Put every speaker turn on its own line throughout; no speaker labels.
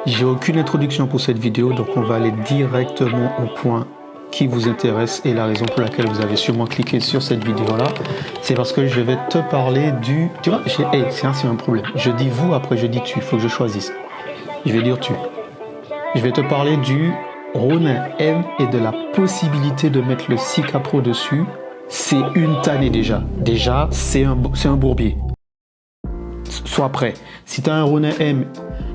J'ai aucune introduction pour cette vidéo, donc on va aller directement au point qui vous intéresse et la raison pour laquelle vous avez sûrement cliqué sur cette vidéo là, c'est parce que je vais te parler du... Tu vois, c'est un problème. Je dis vous, après je dis tu, il faut que je choisisse. Je vais dire tu. Je vais te parler du Ronin M et de la possibilité de mettre le 6K Pro dessus. C'est une tannée déjà. Déjà, c'est un bourbier. Sois prêt. Si tu as un Ronin M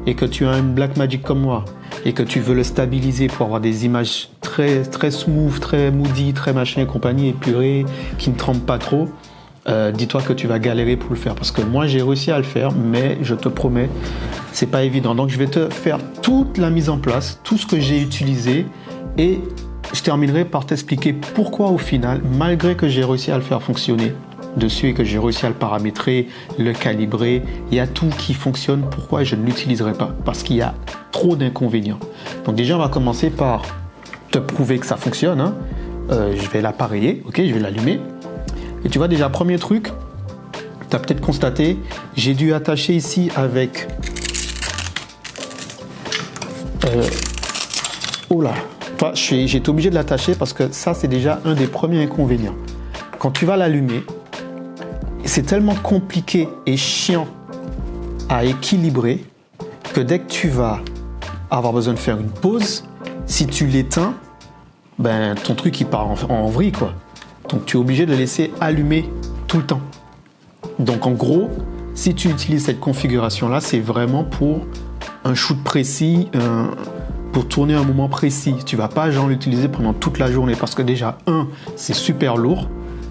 et que tu as un Blackmagic comme moi et que tu veux le stabiliser pour avoir des images très, très smooth, très moody, très machin et compagnie, épuré, qui ne tremblent pas trop, dis-toi que tu vas galérer pour le faire. Parce que moi, j'ai réussi à le faire, mais je te promets, c'est pas évident. Donc, je vais te faire toute la mise en place, tout ce que j'ai utilisé et je terminerai par t'expliquer pourquoi au final, malgré que j'ai réussi à le faire fonctionner dessus et que j'ai réussi à le paramétrer, le calibrer, il y a tout qui fonctionne, pourquoi je ne l'utiliserai pas? Parce qu'il y a trop d'inconvénients. Donc déjà, on va commencer par te prouver que ça fonctionne. Hein. Je vais l'appareiller, ok, je vais l'allumer. Et tu vois déjà, premier truc, tu as peut-être constaté, j'ai dû attacher ici avec... oh là, j'ai été obligé de l'attacher parce que ça, c'est déjà un des premiers inconvénients. Quand tu vas l'allumer, c'est tellement compliqué et chiant à équilibrer que dès que tu vas avoir besoin de faire une pause, si tu l'éteins, ben, ton truc il part en vrille, quoi. Donc tu es obligé de le laisser allumer tout le temps. Donc en gros, si tu utilises cette configuration-là, c'est vraiment pour un shoot précis, pour tourner un moment précis. Tu vas pas genre l'utiliser pendant toute la journée parce que déjà, un, c'est super lourd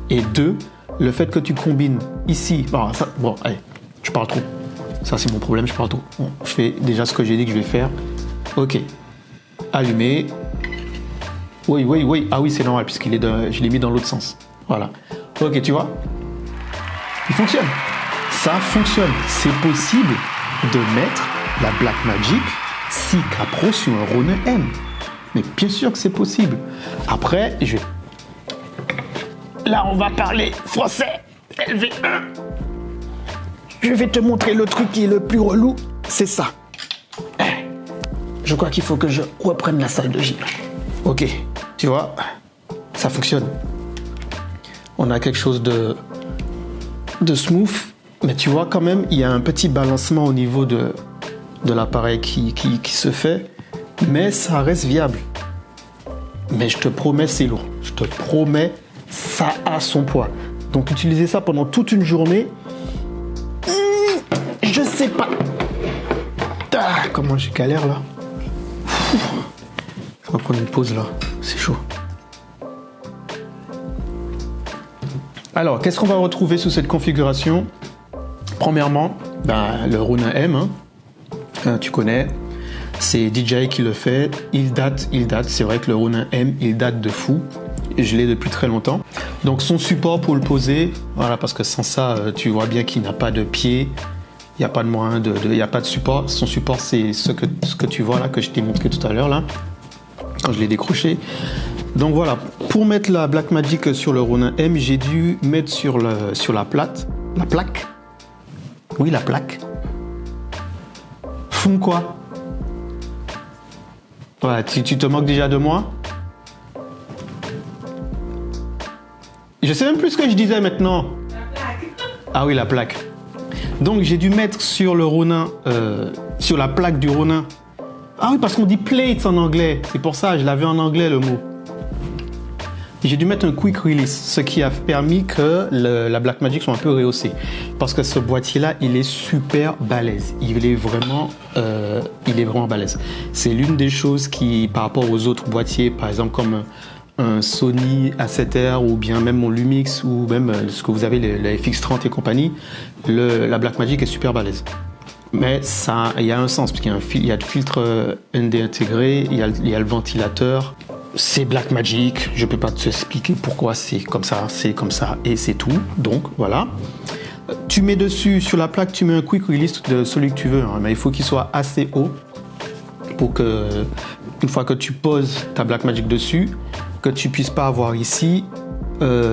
et deux, le fait que tu combines ici... Bon, allez, je parle trop. Ça, c'est mon problème, je parle trop. Bon, je fais déjà ce que j'ai dit que je vais faire. Ok. Allumer. Oui. Ah oui, c'est normal, puisqu'il est je l'ai mis dans l'autre sens. Voilà. Ok, tu vois? Il fonctionne. Ça fonctionne. C'est possible de mettre la Blackmagic 6K Pro sur un Ronin M. Mais bien sûr que c'est possible. Après, là, on va parler français, LV1. Je vais te montrer le truc qui est le plus relou, c'est ça. Je crois qu'il faut que je reprenne la salle de gym. Ok, tu vois, ça fonctionne. On a quelque chose de smooth, mais tu vois quand même, il y a un petit balancement au niveau de l'appareil qui se fait, mais ça reste viable. Mais je te promets, c'est lourd. Je te promets, ça a son poids. Donc utiliser ça pendant toute une journée, je sais pas. Ah, comment j'ai galère là. On va prendre une pause là, c'est chaud. Alors, qu'est-ce qu'on va retrouver sous cette configuration? Premièrement, le Ronin M, hein. Tu connais, c'est DJI qui le fait, il date. C'est vrai que le Ronin M, il date de fou. Je l'ai depuis très longtemps. Donc son support pour le poser, voilà, parce que sans ça, tu vois bien qu'il n'a pas de pied, il n'y a pas de moyen il n'y a pas de support. Son support, c'est ce que tu vois là, que je t'ai montré tout à l'heure là, quand je l'ai décroché. Donc voilà, pour mettre la Blackmagic sur le Ronin M, j'ai dû mettre sur la plaque. Oui, la plaque. Fou quoi. Voilà, tu te moques déjà de moi? Je sais même plus ce que je disais maintenant. La plaque. Ah oui, la plaque. Donc j'ai dû mettre sur le Ronin, sur la plaque du Ronin. Ah oui, parce qu'on dit plates en anglais. C'est pour ça, je l'avais en anglais le mot. J'ai dû mettre un quick release, ce qui a permis que la Blackmagic soit un peu rehaussée. Parce que ce boîtier-là, il est super balèze. Il est vraiment balèze. C'est l'une des choses qui, par rapport aux autres boîtiers, par exemple comme un Sony A7R ou bien même mon Lumix ou même ce que vous avez, le FX30 et compagnie, la Blackmagic est super balèze. Mais ça, il y a un sens, parce qu'il y a le filtre ND intégré, il y a le ventilateur. C'est Blackmagic, je ne peux pas t'expliquer pourquoi c'est comme ça et c'est tout. Donc voilà. Tu mets dessus, sur la plaque, tu mets un quick release de celui que tu veux, hein, mais il faut qu'il soit assez haut pour que, une fois que tu poses ta Blackmagic dessus, que tu puisses pas avoir ici.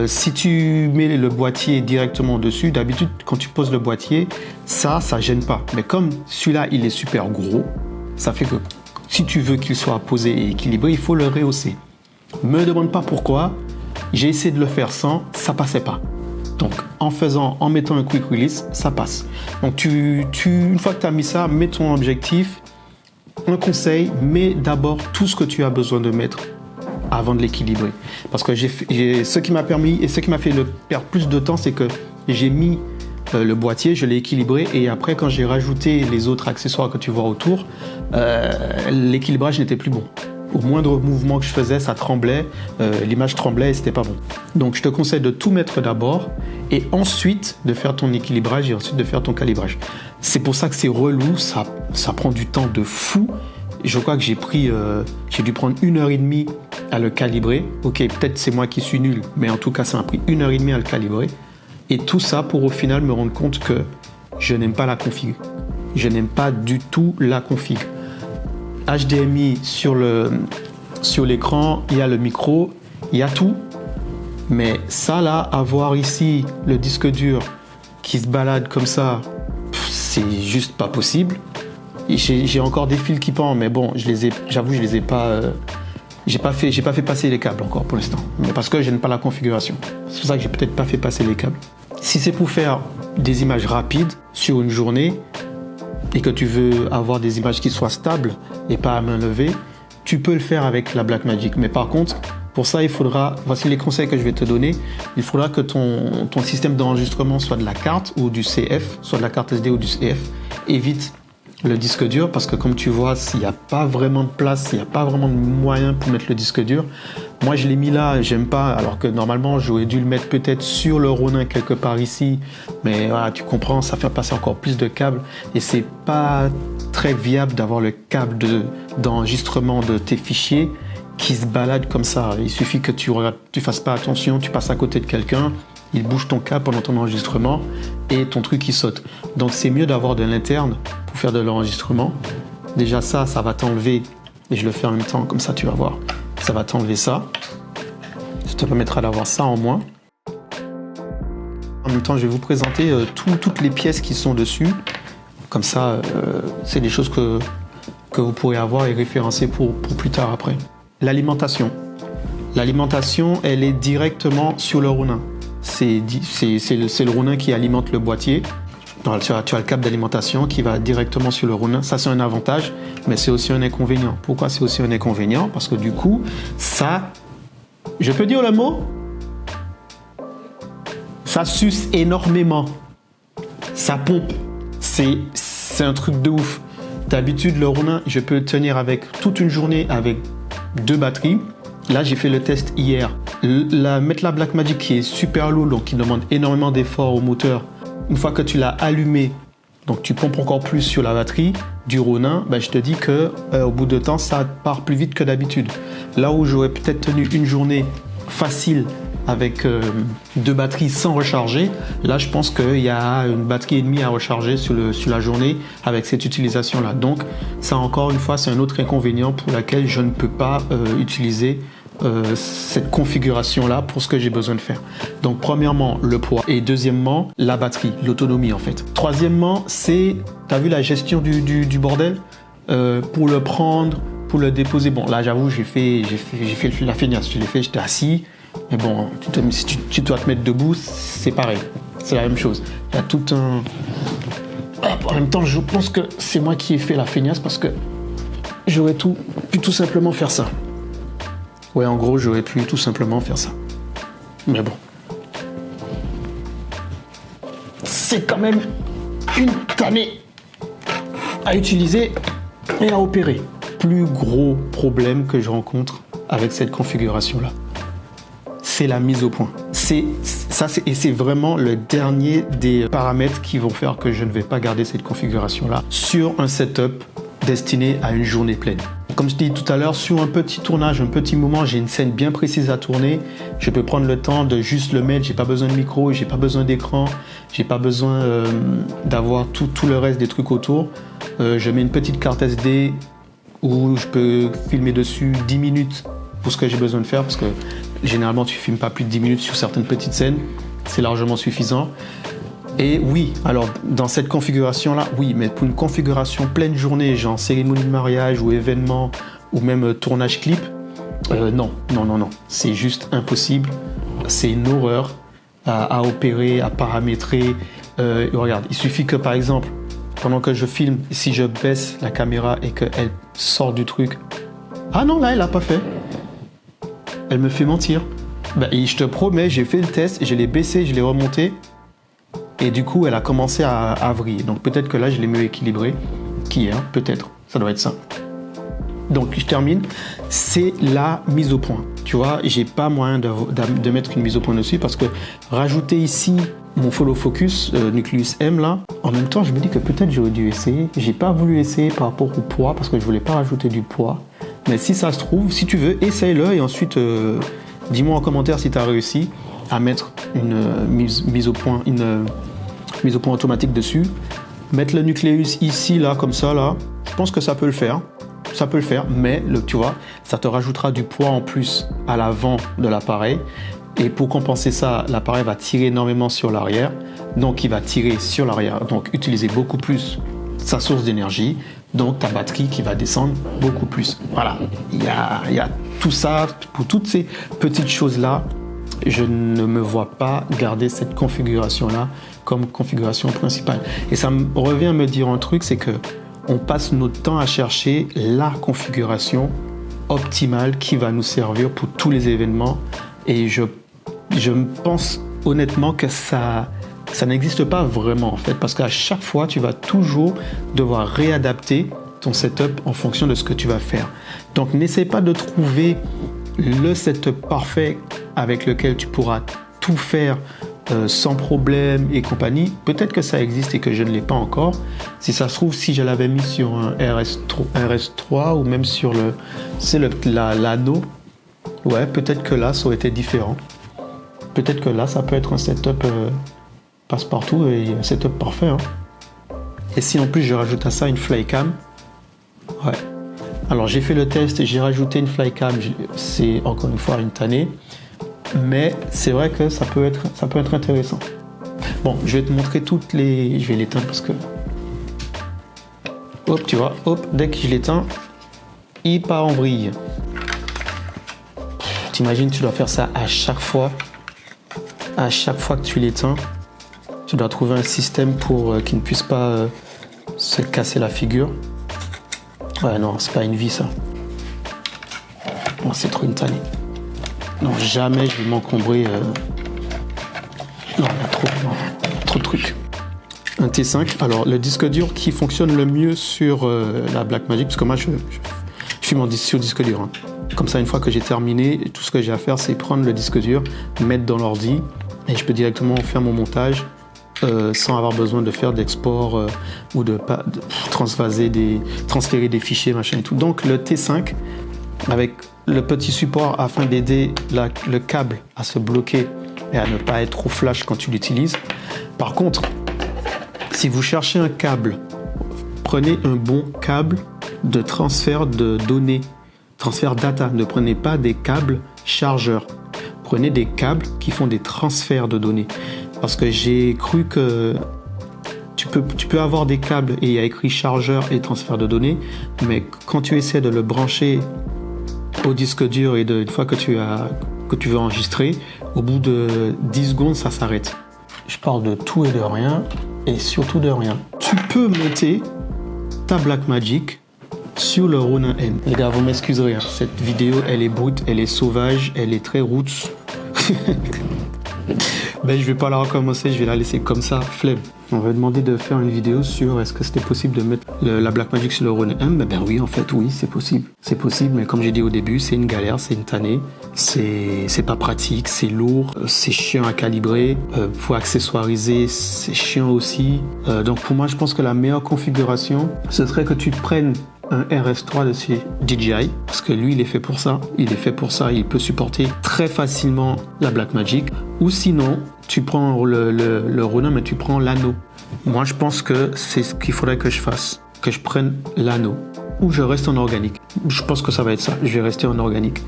Si tu mets le boîtier directement dessus, d'habitude quand tu poses le boîtier, ça gêne pas. Mais comme celui-là il est super gros, Ça fait que si tu veux qu'il soit posé et équilibré, il faut le rehausser. Me demande pas pourquoi. J'ai essayé de le faire sans, ça passait pas. Donc en mettant un quick release, ça passe. Donc une fois que tu as mis ça, mets ton objectif. Un conseil, mets d'abord tout ce que tu as besoin de mettre avant de l'équilibrer. Parce que ce qui m'a permis et ce qui m'a fait perdre plus de temps, c'est que j'ai mis le boîtier, je l'ai équilibré et après quand j'ai rajouté les autres accessoires que tu vois autour, l'équilibrage n'était plus bon. Au moindre mouvement que je faisais, ça tremblait, l'image tremblait et c'était pas bon. Donc je te conseille de tout mettre d'abord et ensuite de faire ton équilibrage et ensuite de faire ton calibrage. C'est pour ça que c'est relou, ça prend du temps de fou. Je crois que j'ai dû prendre 1h30 à le calibrer. Ok, peut-être c'est moi qui suis nul, mais en tout cas ça m'a pris 1h30 à le calibrer. Et tout ça pour au final me rendre compte que je n'aime pas la config. Je n'aime pas du tout la config. HDMI sur l'écran, il y a le micro, il y a tout. Mais ça là, avoir ici le disque dur qui se balade comme ça, c'est juste pas possible. J'ai encore des fils qui pendent, mais bon, j'avoue, je les ai pas. J'ai pas fait passer les câbles encore pour l'instant, mais parce que je n'aime pas la configuration. C'est pour ça que j'ai peut-être pas fait passer les câbles. Si c'est pour faire des images rapides sur une journée et que tu veux avoir des images qui soient stables et pas à main levée, tu peux le faire avec la Blackmagic. Mais par contre, pour ça, voici les conseils que je vais te donner. Il faudra que ton système d'enregistrement soit de la carte ou du CF, soit de la carte SD ou du CF. Évite le disque dur parce que comme tu vois, s'il n'y a pas vraiment de place, il n'y a pas vraiment de moyen pour mettre le disque dur. Moi, je l'ai mis là, j'aime pas, alors que normalement, j'aurais dû le mettre peut-être sur le Ronin quelque part ici. Mais voilà, tu comprends, ça fait passer encore plus de câbles et c'est pas très viable d'avoir le câble d'enregistrement de tes fichiers qui se balade comme ça. Il suffit que tu fasses pas attention, tu passes à côté de quelqu'un, il bouge ton câble pendant ton enregistrement et ton truc il saute. Donc c'est mieux d'avoir de l'interne pour faire de l'enregistrement. Déjà ça va t'enlever, et je le fais en même temps, comme ça tu vas voir, ça va t'enlever ça. Ça te permettra d'avoir ça en moins. En même temps, je vais vous présenter toutes les pièces qui sont dessus. Comme ça, c'est des choses que vous pourrez avoir et référencer pour plus tard après. L'alimentation. L'alimentation, elle est directement sur le Ronin. C'est le Ronin qui alimente le boîtier. Donc, tu as le câble d'alimentation qui va directement sur le Ronin. Ça, c'est un avantage, mais c'est aussi un inconvénient. Pourquoi c'est aussi un inconvénient? Parce que du coup, ça... Je peux dire le mot? Ça suce énormément. Ça pompe. C'est un truc de ouf. D'habitude, le Ronin, je peux le tenir avec toute une journée avec 2 batteries. Là, j'ai fait le test hier. Mettre la Blackmagic qui est super lourd, donc qui demande énormément d'efforts au moteur. Une fois que tu l'as allumé, donc tu pompes encore plus sur la batterie du Ronin, ben je te dis que au bout de temps, ça part plus vite que d'habitude. Là où j'aurais peut-être tenu une journée facile avec 2 batteries sans recharger, là je pense qu'il y a une batterie et demie à recharger sur la journée avec cette utilisation-là. Donc ça encore une fois, c'est un autre inconvénient pour lequel je ne peux pas utiliser cette configuration-là pour ce que j'ai besoin de faire. Donc premièrement, le poids et deuxièmement, la batterie, l'autonomie en fait. Troisièmement, c'est, tu as vu la gestion du bordel pour le prendre, pour le déposer. Bon, là j'avoue, j'ai fait la feignasse, je l'ai fait, j'étais assis. Mais bon, si tu dois te mettre debout, c'est pareil. C'est la même chose. Il y a tout un... En même temps, je pense que c'est moi qui ai fait la feignasse parce que j'aurais pu tout simplement faire ça. Ouais, en gros, j'aurais pu tout simplement faire ça. Mais bon. C'est quand même une tannée à utiliser et à opérer. Plus gros problème que je rencontre avec cette configuration-là, c'est la mise au point. C'est vraiment le dernier des paramètres qui vont faire que je ne vais pas garder cette configuration-là sur un setup destiné à une journée pleine. Comme je dis tout à l'heure, sur un petit tournage, un petit moment, j'ai une scène bien précise à tourner. Je peux prendre le temps de juste le mettre. J'ai pas besoin de micro, j'ai pas besoin d'écran, j'ai pas besoin d'avoir tout le reste des trucs autour. Je mets une petite carte SD où je peux filmer dessus 10 minutes pour ce que j'ai besoin de faire parce que généralement tu filmes pas plus de 10 minutes sur certaines petites scènes. C'est largement suffisant. Et oui, alors dans cette configuration-là, oui, mais pour une configuration pleine journée, genre cérémonie de mariage ou événement, ou même tournage clip, non, c'est juste impossible. C'est une horreur à opérer, à paramétrer. Regarde, il suffit que par exemple, pendant que je filme, si je baisse la caméra et qu'elle sort du truc, ah non, là, elle l'a pas fait. Elle me fait mentir. Et je te promets, j'ai fait le test, je l'ai baissé, je l'ai remonté, et du coup, elle a commencé à vriller. Donc peut-être que là, je l'ai mieux équilibré qu'hier, peut-être. Ça doit être ça. Donc je termine, c'est la mise au point. Tu vois, j'ai pas moyen de mettre une mise au point dessus parce que rajouter ici mon follow focus Nucleus M là, en même temps je me dis que peut-être j'aurais dû essayer. J'ai pas voulu essayer par rapport au poids parce que je voulais pas rajouter du poids. Mais si ça se trouve, si tu veux, essaye-le et ensuite dis-moi en commentaire si tu as réussi à mettre une mise au point automatique dessus. Mettre le nucléus ici là comme ça là, je pense que ça peut le faire. Ça peut le faire, mais tu vois, ça te rajoutera du poids en plus à l'avant de l'appareil. Et pour compenser ça, l'appareil va tirer énormément sur l'arrière. Donc, il va tirer sur l'arrière. Donc, utiliser beaucoup plus sa source d'énergie. Donc, ta batterie qui va descendre beaucoup plus. Voilà. Il y a tout ça. Pour toutes ces petites choses-là, je ne me vois pas garder cette configuration-là comme configuration principale. Et ça me revient à me dire un truc, c'est que on passe notre temps à chercher la configuration optimale qui va nous servir pour tous les événements. Et je pense honnêtement que ça n'existe pas vraiment en fait, parce qu'à chaque fois, tu vas toujours devoir réadapter ton setup en fonction de ce que tu vas faire. Donc, n'essaie pas de trouver le setup parfait avec lequel tu pourras tout faire sans problème et compagnie. Peut-être que ça existe et que je ne l'ai pas encore. Si ça se trouve, si je l'avais mis sur un RS3 ou même sur l'anneau, ouais, peut-être que là, ça aurait été différent. Peut-être que là, ça peut être un setup passe-partout et un setup parfait. Hein. Et si en plus, je rajoute à ça une flycam, ouais. Alors, j'ai fait le test et j'ai rajouté une flycam. C'est encore une fois une tannée. Mais c'est vrai que ça peut être intéressant. Bon, je vais te montrer toutes les... Je vais l'éteindre parce que... Hop, tu vois, hop, dès que je l'éteins, il part en vrille. T'imagines, tu dois faire ça à chaque fois. À chaque fois que tu l'éteins, tu dois trouver un système pour qu'il ne puisse pas se casser la figure. Ouais, non, c'est pas une vie, ça. Bon, c'est trop une tannée. Non, jamais je vais m'encombrer. Non, il y a trop de trucs. Un T5. Alors, le disque dur qui fonctionne le mieux sur la Blackmagic, parce que moi, je filme sur disque dur. Hein. Comme ça, une fois que j'ai terminé, tout ce que j'ai à faire, c'est prendre le disque dur, mettre dans l'ordi, et je peux directement faire mon montage sans avoir besoin de faire d'export ou de transférer des fichiers, machin et tout. Donc, le T5, avec le petit support afin d'aider le câble à se bloquer et à ne pas être trop flash quand tu l'utilises. Par contre, si vous cherchez un câble, prenez un bon câble de transfert de données, transfert data. Ne prenez pas des câbles chargeurs. Prenez des câbles qui font des transferts de données. Parce que j'ai cru que tu peux avoir des câbles et il y a écrit chargeur et transfert de données, mais quand tu essaies de le brancher au disque dur et une fois que tu veux enregistrer, au bout de 10 secondes, ça s'arrête. Je parle de tout et de rien, et surtout de rien. Tu peux monter ta Blackmagic sur le Ronin M. Les gars, vous m'excuserez, hein. Cette vidéo, elle est brute, elle est sauvage, elle est très roots. Ben, je vais pas la recommencer, je vais la laisser comme ça, flemme. On m'a demandé de faire une vidéo sur est-ce que c'était possible de mettre la Blackmagic sur le Ronin M. Ben oui, en fait, oui, c'est possible. C'est possible, mais comme j'ai dit au début, c'est une galère, c'est une tannée. C'est pas pratique, c'est lourd, c'est chiant à calibrer. Pour accessoiriser, c'est chiant aussi. Donc pour moi, je pense que la meilleure configuration, ce serait que tu prennes un RS3 de chez DJI, parce que lui, il est fait pour ça. Il peut supporter très facilement la Blackmagic. Ou sinon, tu prends le Ronin, mais tu prends l'anneau. Moi, je pense que c'est ce qu'il faudrait que je fasse, que je prenne l'anneau. Ou je reste en organique. Je pense que ça va être ça. Je vais rester en organique.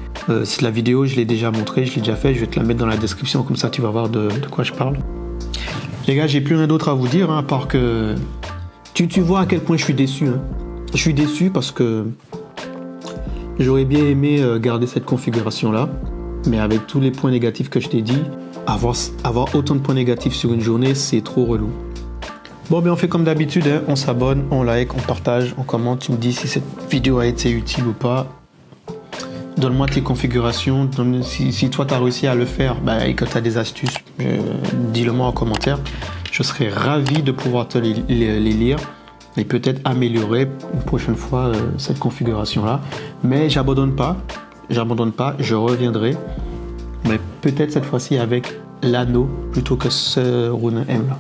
La vidéo, je l'ai déjà montré, je l'ai déjà fait. Je vais te la mettre dans la description, comme ça tu vas voir de quoi je parle. Les gars, j'ai plus rien d'autre à vous dire, hein, à part que tu vois à quel point je suis déçu. Hein. Je suis déçu parce que j'aurais bien aimé garder cette configuration-là, mais avec tous les points négatifs que je t'ai dit, avoir autant de points négatifs sur une journée, c'est trop relou. Bon, ben on fait comme d'habitude, hein, on s'abonne, on like, on partage, on commente, tu me dis si cette vidéo a été utile ou pas. Donne-moi tes configurations, si toi tu as réussi à le faire et que tu as des astuces, dis-le-moi en commentaire. Je serais ravi de pouvoir te les lire et peut-être améliorer une prochaine fois cette configuration-là. Mais j'abandonne pas, je reviendrai. Mais peut-être cette fois-ci avec l'anneau plutôt que ce Rune M là.